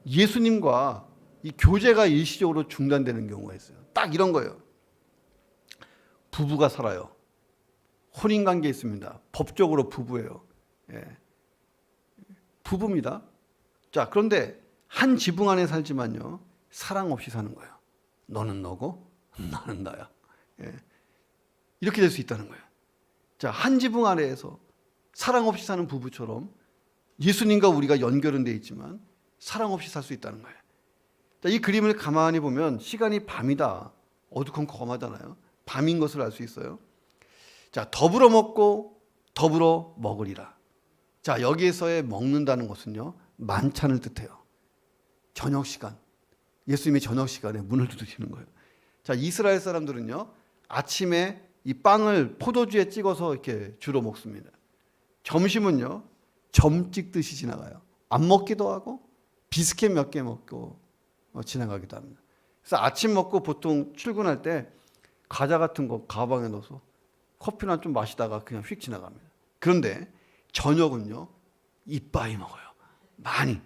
예수님과 이 교제가 일시적으로 중단되는 경우가 있어요. 딱 이런 거예요. 부부가 살아요. 혼인관계 있습니다. 법적으로 부부예요. 부부입니다. 자, 그런데 한 지붕 안에 살지만요, 사랑 없이 사는 거예요. 너는 너고 나는 나야. 이렇게 될 수 있다는 거예요. 자, 한 지붕 아래에서 사랑 없이 사는 부부처럼 예수님과 우리가 연결은 돼 있지만 사랑 없이 살 수 있다는 거예요. 자, 이 그림을 가만히 보면 시간이 밤이다. 어두컴컴하잖아요. 밤인 것을 알 수 있어요. 자, 더불어 먹고 더불어 먹으리라. 자, 여기에서의 먹는다는 것은요, 만찬을 뜻해요. 저녁 시간. 예수님이 저녁 시간에 문을 두드리는 거예요. 자, 이스라엘 사람들은요, 아침에 이 빵을 포도주에 찍어서 이렇게 주로 먹습니다. 점심은요, 점 찍듯이 지나가요. 안 먹기도 하고 비스켓 몇 개 먹고 지나가기도 합니다. 그래서 아침 먹고 보통 출근할 때 과자 같은 거 가방에 넣어서 커피나 좀 마시다가 그냥 휙 지나갑니다. 그런데 저녁은요, 이빠이 먹어요. 많이.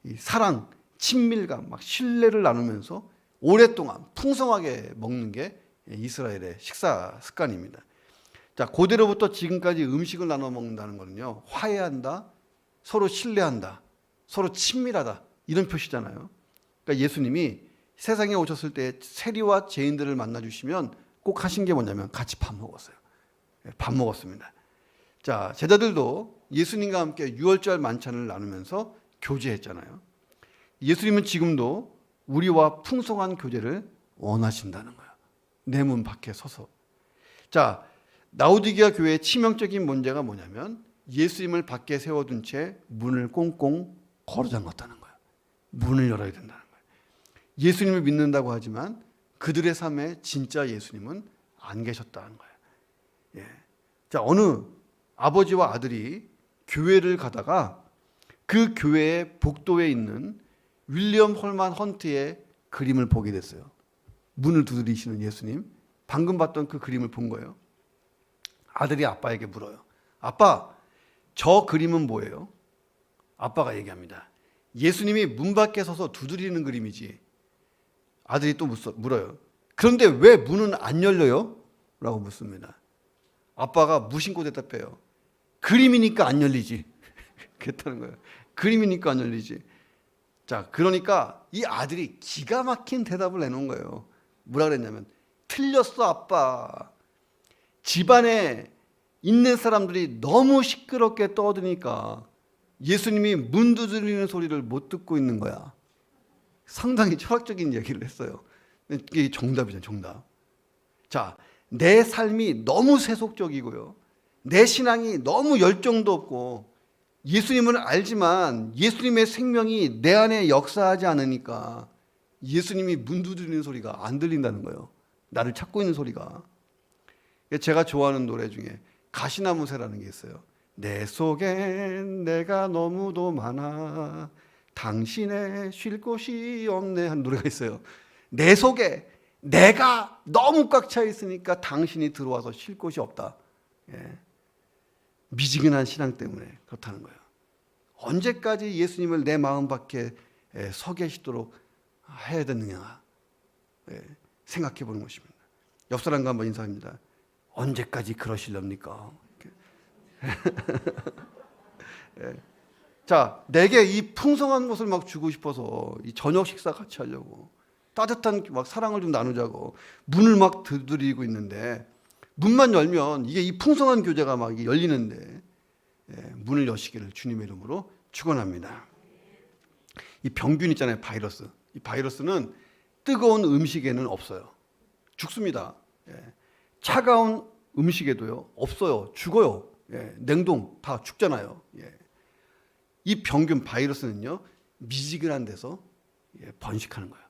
이 사랑, 친밀감, 막 신뢰를 나누면서 오랫동안 풍성하게 먹는 게 이스라엘의 식사 습관입니다. 자, 고대로부터 지금까지 음식을 나눠 먹는다는 거는요, 화해한다, 서로 신뢰한다, 서로 친밀하다, 이런 표시잖아요. 그러니까 예수님이 세상에 오셨을 때 세리와 죄인들을 만나 주시면 꼭 하신 게 뭐냐면 같이 밥 먹었어요. 밥 먹었습니다. 자, 제자들도 예수님과 함께 유월절 만찬을 나누면서 교제했잖아요. 예수님은 지금도 우리와 풍성한 교제를 원하신다는 거예요. 내 문 밖에 서서. 자, 라오디게아 교회의 치명적인 문제가 뭐냐면 예수님을 밖에 세워둔 채 문을 꽁꽁 걸어 잠갔다는 거예요. 문을 열어야 된다는 거예요. 예수님을 믿는다고 하지만 그들의 삶에 진짜 예수님은 안 계셨다는 거예요. 자, 어느 아버지와 아들이 교회를 가다가 그 교회의 복도에 있는 윌리엄 홀만 헌트의 그림을 보게 됐어요. 문을 두드리시는 예수님. 방금 봤던 그 그림을 본 거예요. 아들이 아빠에게 물어요. 아빠, 저 그림은 뭐예요? 아빠가 얘기합니다. 예수님이 문 밖에 서서 두드리는 그림이지. 아들이 또 물어요. 그런데 왜 문은 안 열려요? 라고 묻습니다. 아빠가 무심코 대답해요. 그림이니까 안 열리지. 그랬다는 거예요. 그림이니까 안 열리지. 자, 그러니까 이 아들이 기가 막힌 대답을 내놓은 거예요. 뭐라 그랬냐면, 틀렸어 아빠. 집안에 있는 사람들이 너무 시끄럽게 떠드니까 예수님이 문 두드리는 소리를 못 듣고 있는 거야. 상당히 철학적인 얘기를 했어요. 이게 정답이잖아요, 정답. 자, 내 삶이 너무 세속적이고요. 내 신앙이 너무 열정도 없고 예수님을 알지만 예수님의 생명이 내 안에 역사하지 않으니까 예수님이 문 두드리는 소리가 안 들린다는 거예요. 나를 찾고 있는 소리가. 제가 좋아하는 노래 중에 가시나무새라는 게 있어요. 내 속엔 내가 너무도 많아 당신의 쉴 곳이 없네 하는 노래가 있어요. 내 속에 내가 너무 꽉 차 있으니까 당신이 들어와서 쉴 곳이 없다. 예. 미지근한 신앙 때문에 그렇다는 거예요. 언제까지 예수님을 내 마음 밖에 서 계시도록 해야 되느냐 생각해 보는 것입니다. 옆 사람과 한번 인사합니다. 언제까지 그러실렵니까? 자, 내게 이 풍성한 것을 막 주고 싶어서 이 저녁 식사 같이 하려고 따뜻한 막 사랑을 좀 나누자고 문을 막 두드리고 있는데 문만 열면 이게 이 풍성한 교제가 막 열리는데 문을 여시기를 주님의 이름으로 축원합니다. 이 병균 있잖아요, 바이러스. 이 바이러스는 뜨거운 음식에는 없어요. 죽습니다. 차가운 음식에도요 없어요. 죽어요. 냉동 다 죽잖아요. 이 병균 바이러스는요 미지근한 데서 번식하는 거예요.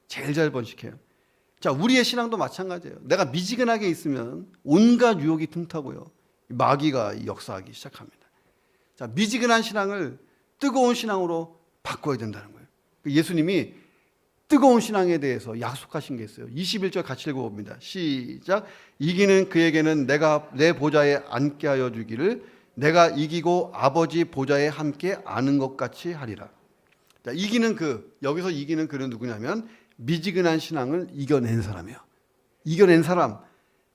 제일 잘 번식해요. 자, 우리의 신앙도 마찬가지예요. 내가 미지근하게 있으면 온갖 유혹이 틈타고요 마귀가 역사하기 시작합니다. 자, 미지근한 신앙을 뜨거운 신앙으로 바꿔야 된다는 거예요. 예수님이 뜨거운 신앙에 대해서 약속하신 게 있어요. 21절 같이 읽어봅니다. 시작. 이기는 그에게는 내가 내 보좌에 앉게 하여 주기를 내가 이기고 아버지 보좌에 함께 아는 것 같이 하리라. 자, 이기는 그, 여기서 이기는 그는 누구냐면 미지근한 신앙을 이겨낸 사람이에요. 이겨낸 사람,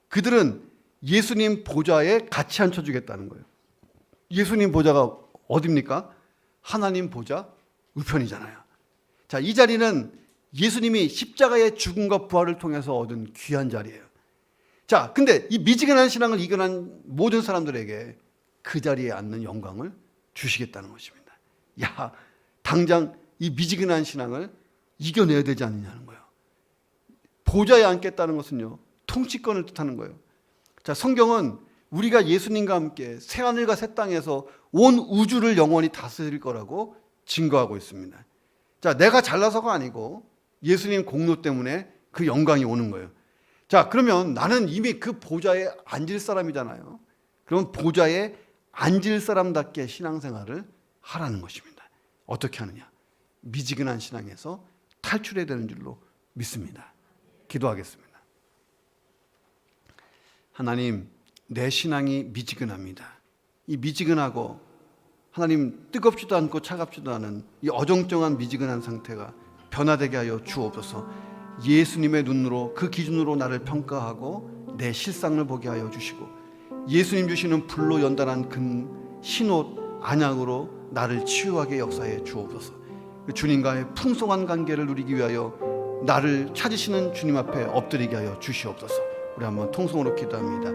그들은 예수님 보좌에 같이 앉혀주겠다는 거예요. 예수님 보좌가 어디입니까? 하나님 보좌 우편이잖아요. 자, 이 자리는 예수님이 십자가의 죽음과 부활을 통해서 얻은 귀한 자리예요. 자, 근데 이 미지근한 신앙을 이겨낸 모든 사람들에게 그 자리에 앉는 영광을 주시겠다는 것입니다. 야, 당장 이 미지근한 신앙을 이겨내야 되지 않느냐는 거예요. 보좌에 앉겠다는 것은요 통치권을 뜻하는 거예요. 자, 성경은 우리가 예수님과 함께 새하늘과 새 땅에서 온 우주를 영원히 다스릴 거라고 증거하고 있습니다. 자, 내가 잘나서가 아니고 예수님 공로 때문에 그 영광이 오는 거예요. 자, 그러면 나는 이미 그 보좌에 앉을 사람이잖아요. 그럼 보좌에 앉을 사람답게 신앙생활을 하라는 것입니다. 어떻게 하느냐? 미지근한 신앙에서 탈출해야 되는 줄로 믿습니다. 기도하겠습니다. 하나님, 내 신앙이 미지근합니다. 이 미지근하고 하나님 뜨겁지도 않고 차갑지도 않은 이 어정쩡한 미지근한 상태가 변화되게 하여 주옵소서. 예수님의 눈으로 그 기준으로 나를 평가하고 내 실상을 보게 하여 주시고 예수님 주시는 불로 연단한 그 흰옷 안약으로 나를 치유하게 역사해 주옵소서. 주님과의 풍성한 관계를 누리기 위하여 나를 찾으시는 주님 앞에 엎드리게 하여 주시옵소서. 우리 한번 통성으로 기도합니다.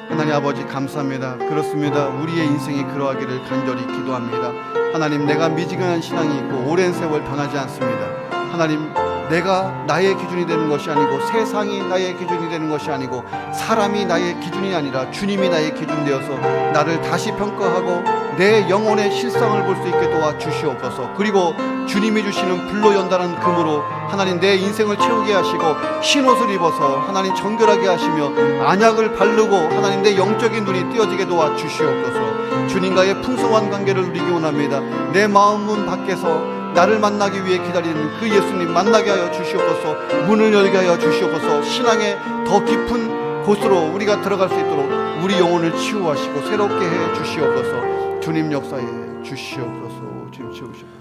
하나님 아버지 감사합니다. 그렇습니다. 우리의 인생이 그러하기를 간절히 기도합니다. 하나님, 내가 미지근한 신앙이 있고 오랜 세월 변하지 않습니다. 하나님, 내가 나의 기준이 되는 것이 아니고 세상이 나의 기준이 되는 것이 아니고 사람이 나의 기준이 아니라 주님이 나의 기준 되어서 나를 다시 평가하고 내 영혼의 실상을 볼 수 있게 도와 주시옵소서. 그리고 주님이 주시는 불로 연단한 금으로 하나님 내 인생을 채우게 하시고 흰옷을 입어서 하나님 정결하게 하시며 안약을 바르고 하나님 내 영적인 눈이 띄어지게 도와 주시옵소서. 주님과의 풍성한 관계를 누리기 원합니다. 내 마음문 밖에서 나를 만나기 위해 기다리는 그 예수님 만나게 하여 주시옵소서. 문을 열게 하여 주시옵소서. 신앙의 더 깊은 곳으로 우리가 들어갈 수 있도록 우리 영혼을 치유하시고 새롭게 해 주시옵소서. 주님 역사에 주시옵소서. 주님 채우시옵소서.